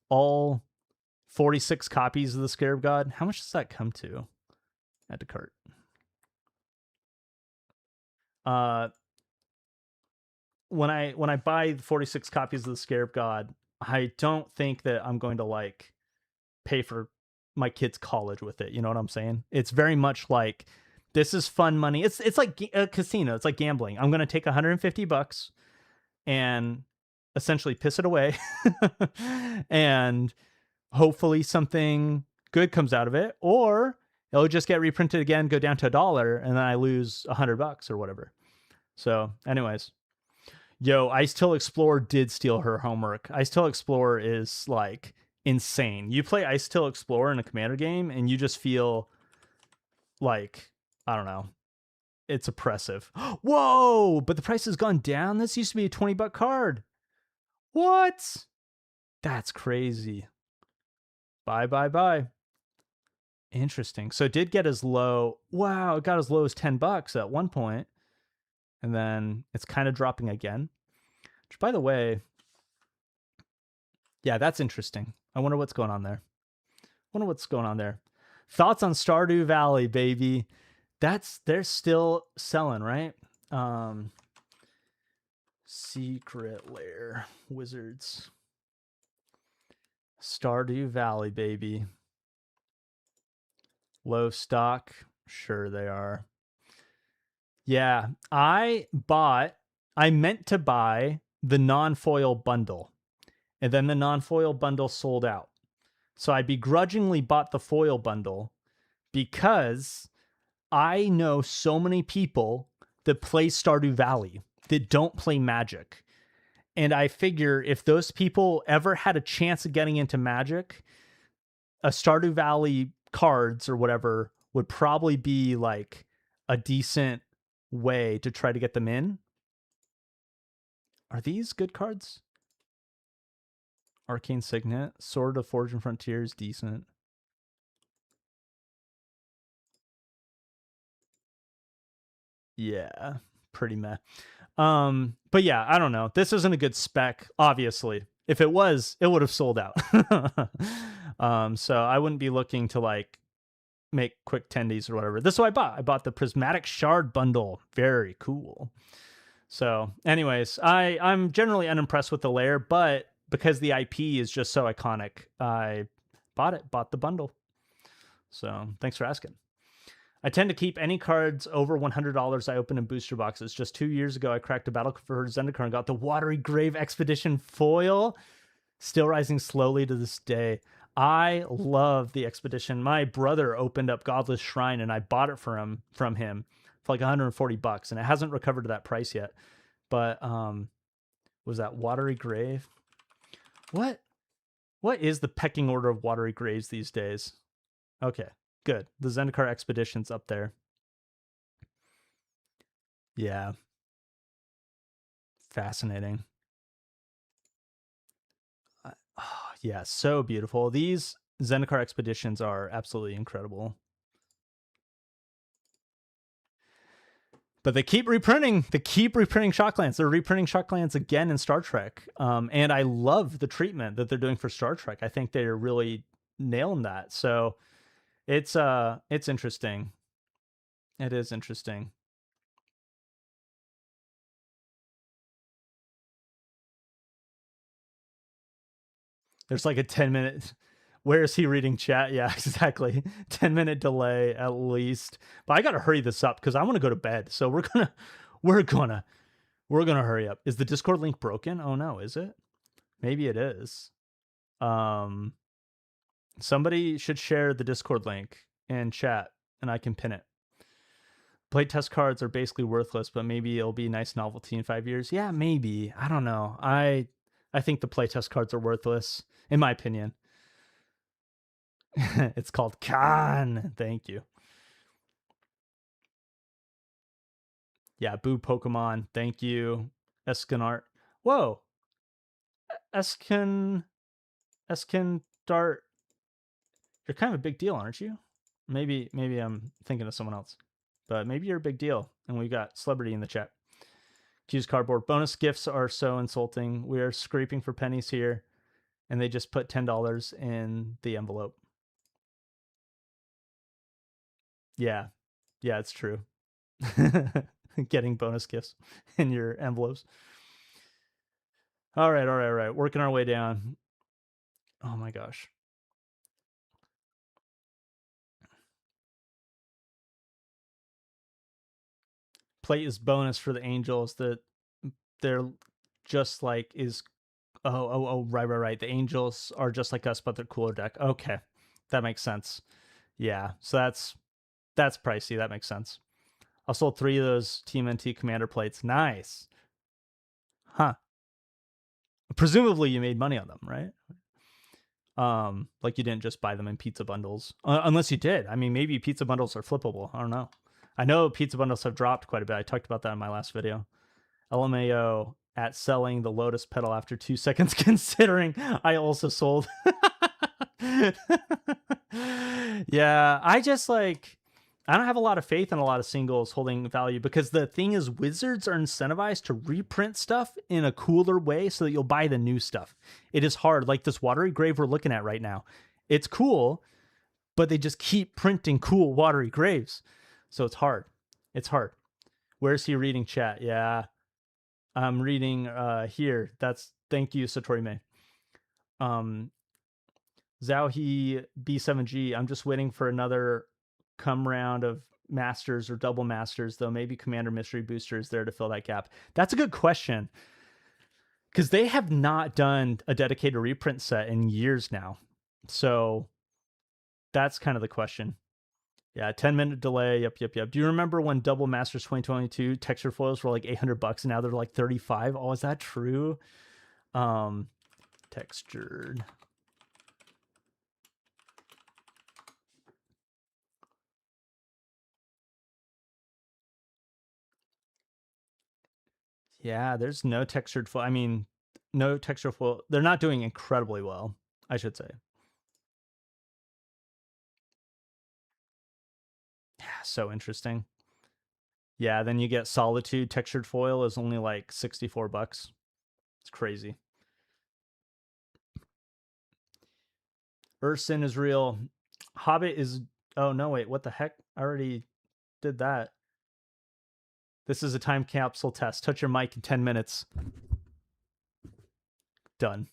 all 46 copies of the Scarab God, how much does that come to? Add to cart. When I buy 46 copies of the Scarab God, I don't think that I'm going to like pay for my kids' college with it. You know what I'm saying? It's very much like, this is fun money. It's like a casino. It's like gambling. I'm going to take $150 and essentially piss it away. And hopefully something good comes out of it, or it'll just get reprinted again, go down to $1, and then I lose $100 or whatever. So anyways, yo, Ice Till Explorer did steal her homework. Ice Till Explorer is like insane. You play Ice Till Explorer in a Commander game and you just feel like, I don't know, it's oppressive. Whoa, but the price has gone down. This used to be a $20 card. What? That's crazy. Bye. Interesting. So it did get as low. Wow, it got as low as $10 at one point. And then it's kind of dropping again. Which, by the way, yeah, that's interesting. I wonder what's going on there. Thoughts on Stardew Valley, baby? They're still selling, right? Secret Lair Wizards. Stardew Valley, baby. Low stock? Sure they are. Yeah, I meant to buy the non-foil bundle, and then the non-foil bundle sold out. So I begrudgingly bought the foil bundle because I know so many people that play Stardew Valley that don't play Magic. And I figure if those people ever had a chance of getting into Magic, a Stardew Valley cards or whatever would probably be like a decent way to try to get them in. Are these good cards? Arcane Signet, Sword of Fortune Frontiers, decent. Yeah, pretty meh. But yeah, I don't know. This isn't a good spec, obviously. If it was, it would have sold out. So I wouldn't be looking to like make quick tendies or whatever. This is what I bought. I bought the Prismatic Shard bundle. Very cool. So anyways, I'm generally unimpressed with the lair, but because the IP is just so iconic, I bought the bundle. So thanks for asking. I tend to keep any cards over $100 I open in booster boxes. Just 2 years ago, I cracked a Battle for Zendikar and got the Watery Grave Expedition foil. Still rising slowly to this day. I love the Expedition. My brother opened up Godless Shrine and I bought it from him for like $140, and it hasn't recovered to that price yet. But was that Watery Grave? What is the pecking order of Watery Graves these days? Okay. Good. The Zendikar Expedition's up there. Yeah. Fascinating. Yeah, so beautiful. These Zendikar Expeditions are absolutely incredible. But they keep reprinting. Shocklands. They're reprinting Shocklands again in Star Trek. And I love the treatment that they're doing for Star Trek. I think they're really nailing that. So it's interesting. It is interesting. There's like a 10-minute. Where is he reading chat? Yeah, exactly. 10-minute delay at least. But I gotta hurry this up because I want to go to bed. So we're gonna hurry up. Is the Discord link broken? Oh no, is it? Maybe it is. Somebody should share the Discord link in chat and I can pin it. Playtest cards are basically worthless, but maybe it'll be a nice novelty in 5 years. Yeah, maybe. I don't know. I think the playtest cards are worthless, in my opinion. It's called Khan. Thank you. Yeah, boo Pokemon. Thank you. Escanart. Whoa. Dart. You're kind of a big deal, aren't you? Maybe I'm thinking of someone else. But maybe you're a big deal. And we got celebrity in the chat. Q's Cardboard. Bonus gifts are so insulting. We are scraping for pennies here. And they just put $10 in the envelope. Yeah. Yeah, it's true. Getting bonus gifts in your envelopes. All right. Working our way down. Oh my gosh. plate is bonus for the angels. That they're just like is right. The angels are just like us, but they're cooler deck. Okay, that makes sense. Yeah, so that's pricey. That makes sense. I sold 3 of those Team NT commander plates. Nice. Huh. Presumably you made money on them, right? Like you didn't just buy them in pizza bundles, unless you did. I mean, maybe pizza bundles are flippable. I don't know. I know pizza bundles have dropped quite a bit. I talked about that in my last video. LMAO at selling the Lotus pedal after 2 seconds, considering I also sold. Yeah, I just like, I don't have a lot of faith in a lot of singles holding value, because the thing is, wizards are incentivized to reprint stuff in a cooler way so that you'll buy the new stuff. It is hard. Like this Watery Grave we're looking at right now. It's cool, but they just keep printing cool Watery Graves. So it's hard. It's hard. Where's he reading chat? Yeah. I'm reading here. Thank you, Satori May. Zhao B7G. I'm just waiting for another come round of masters or double masters, though. Maybe Commander Mystery Booster is there to fill that gap. That's a good question, because they have not done a dedicated reprint set in years now. So that's kind of the question. Yeah, 10-minute delay. Yep. Do you remember when Double Masters 2022 texture foils were like $800 and now they're like 35? Oh, is that true? Textured. Yeah, there's no textured foil. I mean, no textured foil. They're not doing incredibly well, I should say. Yeah, so interesting. Yeah, then you get Solitude textured foil is only like $64. It's crazy. Ursin is real. Hobbit is. Oh no, wait, what the heck? I already did that. This is a time capsule test. Touch your mic in 10 minutes. Done.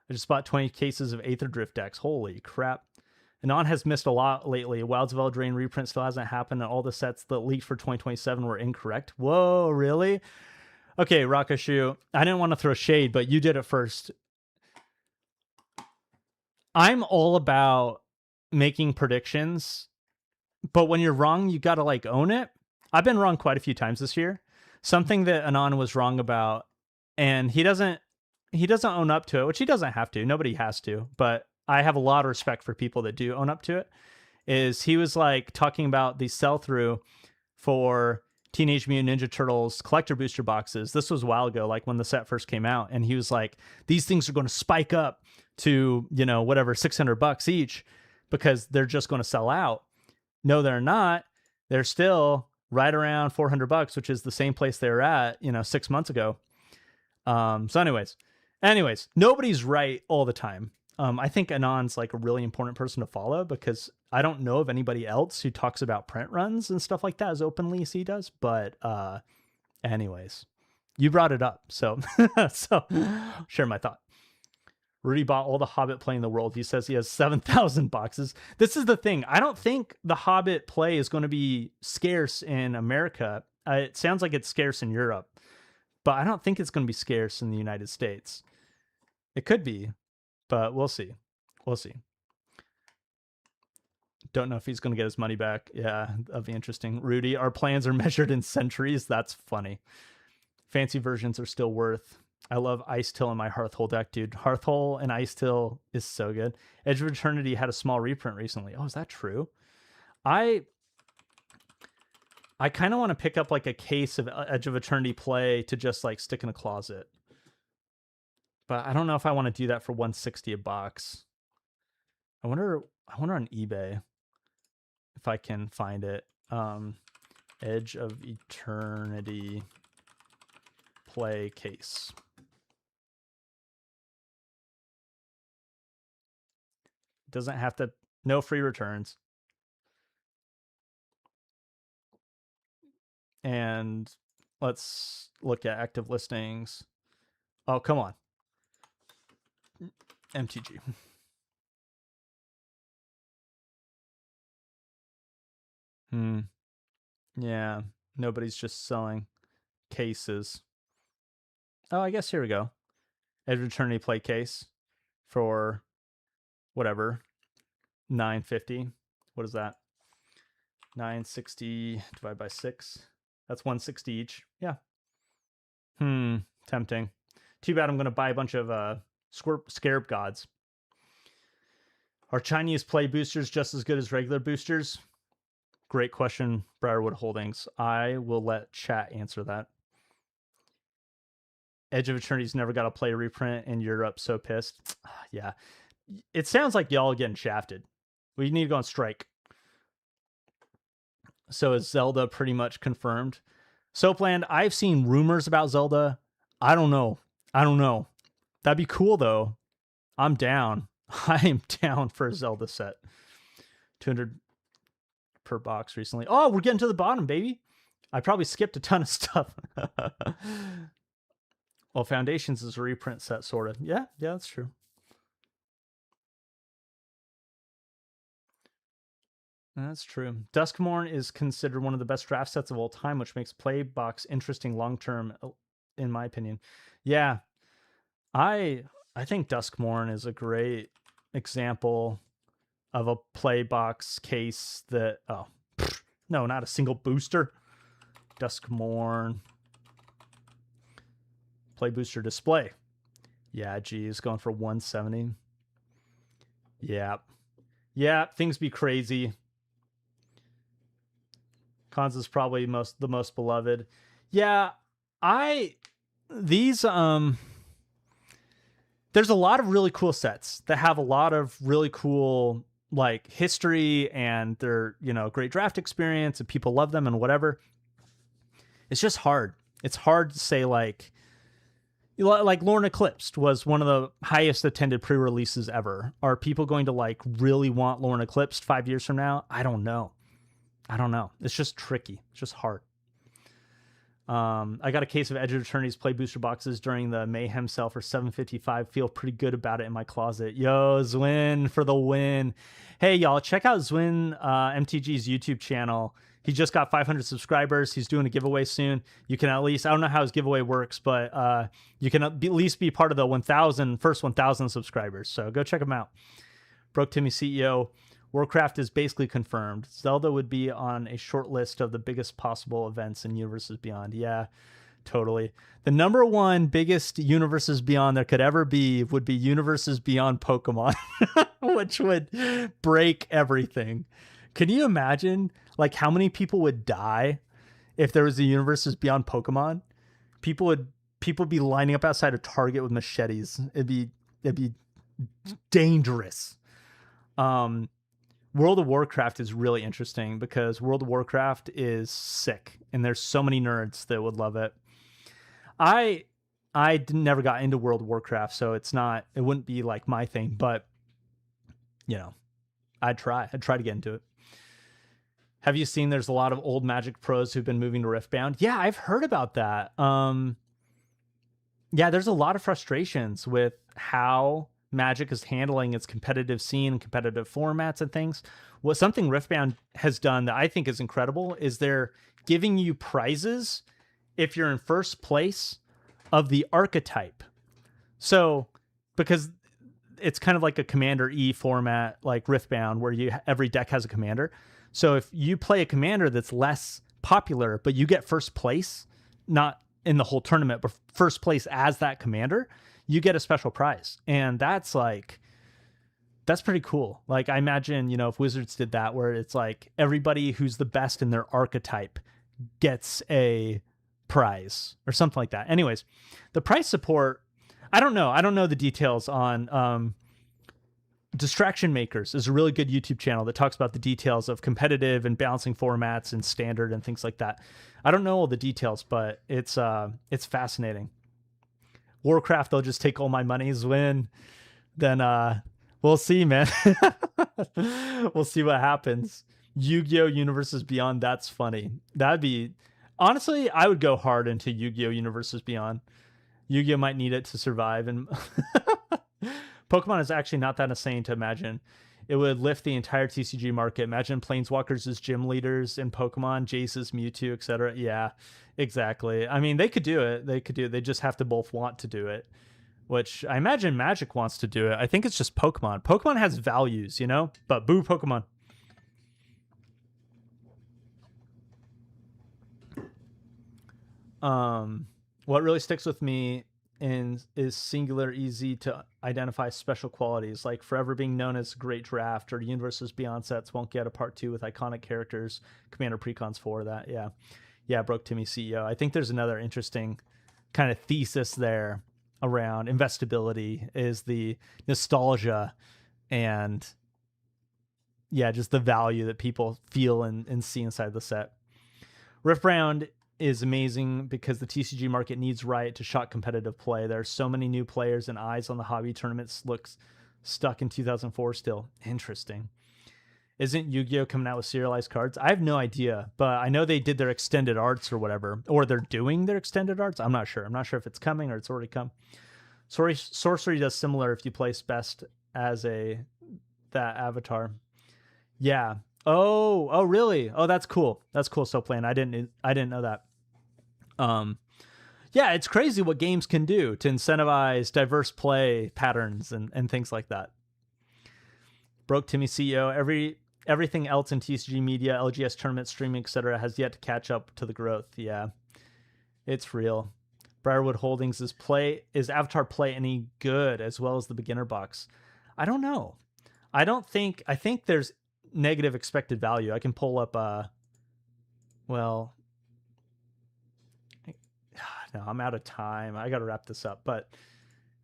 I just bought 20 cases of Aether Drift decks. Holy crap. Anon has missed a lot lately. Wilds of Eldraine reprint still hasn't happened, and all the sets that leaked for 2027 were incorrect. Whoa, really? Okay, Rakashu, I didn't want to throw shade, but you did it first. I'm all about making predictions, but when you're wrong, you got to like own it. I've been wrong quite a few times this year. Something that Anon was wrong about, and he doesn't own up to it, which he doesn't have to. Nobody has to, but I have a lot of respect for people that do own up to it. Is he was like talking about the sell-through for Teenage Mutant Ninja Turtles collector booster boxes. This was a while ago, like when the set first came out, and he was like, these things are going to spike up to, whatever, $600 each, because they're just going to sell out. No, they're not. They're still right around $400, which is the same place they were at, 6 months ago. So anyways, nobody's right all the time. I think Anon's like a really important person to follow, because I don't know of anybody else who talks about print runs and stuff like that as openly as he does. But anyways, you brought it up, so so share my thought. Rudy bought all the Hobbit play in the world. He says he has 7,000 boxes. This is the thing. I don't think the Hobbit play is going to be scarce in America. It sounds like it's scarce in Europe, but I don't think it's going to be scarce in the United States. It could be, but we'll see. We'll see. Don't know if he's going to get his money back. Yeah, that'll be interesting. Rudy, our plans are measured in centuries. That's funny. Fancy versions are still worth. I love Ice Till in my Hearthhole deck, dude. Hearthhole and Ice Till is so good. Edge of Eternity had a small reprint recently. Oh, is that true? I kind of want to pick up like a case of Edge of Eternity play to just like stick in a closet. But I don't know if I want to do that for $160 a box. I wonder on eBay if I can find it. Edge of Eternity play case. Doesn't have to, no free returns. And let's look at active listings. Oh, come on. MTG. Yeah. Nobody's just selling cases. Oh, I guess here we go. Edge of Eternity play case for whatever, $9.50. What is that? 960 divided by 6. That's 160 each. Yeah. Tempting. Too bad I'm going to buy a bunch of Scarab Gods. Are Chinese play boosters just as good as regular boosters? Great question, Briarwood Holdings. I will let chat answer that. Edge of Eternity's never got a play reprint in Europe, so pissed. Yeah. It sounds like y'all are getting shafted. We need to go on strike. So is Zelda pretty much confirmed? Soapland, I've seen rumors about Zelda. I don't know. That'd be cool, though. I'm down. I am down for a Zelda set. 200 per box recently. Oh, we're getting to the bottom, baby. I probably skipped a ton of stuff. Well, Foundations is a reprint set, sort of. Yeah, that's true. That's true. Duskmourn is considered one of the best draft sets of all time, which makes Playbox interesting long-term, in my opinion. Yeah, I think Duskmourn is a great example of a Playbox case that... Oh, no, not a single booster. Duskmourn. Play booster display. Yeah, geez, going for 170. Yeah, things be crazy. Cons is probably the most beloved. Yeah, there's a lot of really cool sets that have a lot of really cool like history, and they're, great draft experience, and people love them and whatever. It's just hard. It's hard to say like Lorne Eclipsed was one of the highest attended pre-releases ever. Are people going to like really want Lorne Eclipsed 5 years from now? I don't know. It's just tricky. It's just hard. I got a case of Edge of Eternity's play booster boxes during the Mayhem sale for $7.55. Feel pretty good about it in my closet. Yo, Zwin for the win. Hey, y'all, check out Zwin MTG's YouTube channel. He just got 500 subscribers. He's doing a giveaway soon. You can at least, I don't know how his giveaway works, but you can at least be part of the first 1,000 subscribers. So go check him out. Broke Timmy CEO. Warcraft is basically confirmed. Zelda would be on a short list of the biggest possible events in Universes Beyond. Yeah, totally. The number one biggest Universes Beyond there could ever be would be Universes Beyond Pokemon, which would break everything. Can you imagine like how many people would die if there was a Universes Beyond Pokemon? People would be lining up outside of Target with machetes. It'd be dangerous. World of Warcraft is really interesting because World of Warcraft is sick, and there's so many nerds that would love it. I never got into World of Warcraft, so it wouldn't be like my thing, but I'd try to get into it. Have you seen there's a lot of old Magic pros who've been moving to Riftbound? Yeah, I've heard about that. Yeah, there's a lot of frustrations with how Magic is handling its competitive scene and competitive formats and things. What something Riftbound has done that I think is incredible is they're giving you prizes if you're in first place of the archetype. So, because it's kind of like a Commander E format, like Riftbound, where every deck has a commander. So if you play a commander that's less popular, but you get first place, not in the whole tournament, but first place as that commander, you get a special prize. And that's pretty cool. Like, I imagine, if Wizards did that, where it's like everybody who's the best in their archetype gets a prize or something like that. Anyways, the price support, I don't know the details on Distraction Makers is a really good YouTube channel that talks about the details of competitive and balancing formats and standard and things like that. I don't know all the details, but it's fascinating. Warcraft, they'll just take all my monies, win. Then we'll see, man. We'll see what happens. Yu-Gi-Oh! Universes Beyond, that's funny. That'd be... Honestly, I would go hard into Yu-Gi-Oh! Universes Beyond. Yu-Gi-Oh! Might need it to survive, and Pokemon is actually not that insane to imagine it would lift the entire TCG market. Imagine Planeswalkers as gym leaders in Pokemon, Jace as Mewtwo, etc. Yeah, exactly. I mean, they could do it. They just have to both want to do it, which I imagine Magic wants to do it. I think it's just Pokemon. Pokemon has values, you know? But boo Pokemon. What really sticks with me is singular, easy to identify special qualities, like forever being known as Great Draft or Universes Beyond sets won't get a part 2 with iconic characters. Commander Precons 4, that, yeah, Broke Timmy CEO. I think there's another interesting kind of thesis there around investability, is the nostalgia and just the value that people feel and see inside the set. Rift Round is amazing because the TCG market needs Riot to shock competitive play. There are so many new players and eyes on the hobby. Tournaments looks stuck in 2004 still. Interesting. Isn't Yu-Gi-Oh coming out with serialized cards? I have no idea, but I know they did their extended arts or whatever, or they're doing their extended arts. I'm not sure. I'm not sure if it's coming or it's already come. Sorcery does similar if you place best as that avatar. Yeah. Oh, really? Oh, that's cool. That's cool. So playing. I didn't know that. Yeah, it's crazy what games can do to incentivize diverse play patterns and things like that. Broke Timmy CEO. Everything else in TCG media, LGS tournament streaming, etc., has yet to catch up to the growth. Yeah, it's real. Briarwood Holdings is Avatar play any good as well as the beginner box? I don't know. I think there's negative expected value. I can pull up no, I'm out of time. I got to wrap this up, but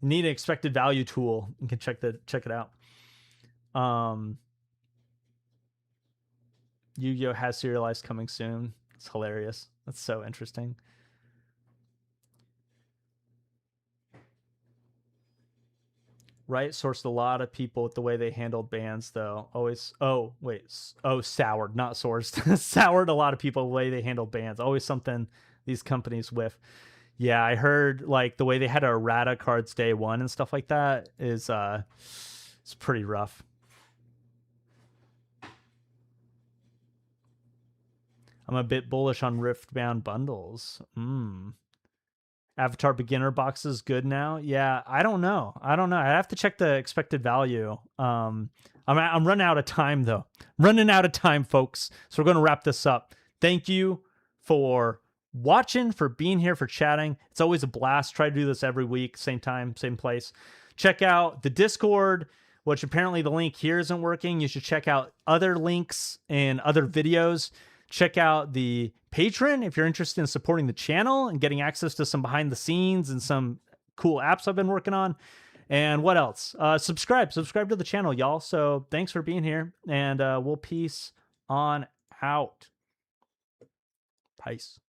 need an expected value tool. You can check it out. Yu-Gi-Oh has serialized coming soon. It's hilarious. That's so interesting. Right, sourced a lot of people with the way they handled bans, though. Soured, not sourced. Soured a lot of people the way they handled bans. Always something these companies whiff. Yeah, I heard like the way they had errata cards day one and stuff like that is it's pretty rough. I'm a bit bullish on Riftbound bundles. Avatar beginner boxes good now? Yeah, I don't know. I have to check the expected value. I'm running out of time though. Running out of time, folks. So we're going to wrap this up. Thank you for watching, for being here, for chatting. It's always a blast. Try to do this every week, same time, same place. Check out the Discord, which apparently the link here isn't working. You should check out other links and other videos. Check out the Patreon if you're interested in supporting the channel and getting access to some behind the scenes and some cool apps I've been working on. And what else? Subscribe to the channel, y'all. So thanks for being here, and we'll peace on out. Peace.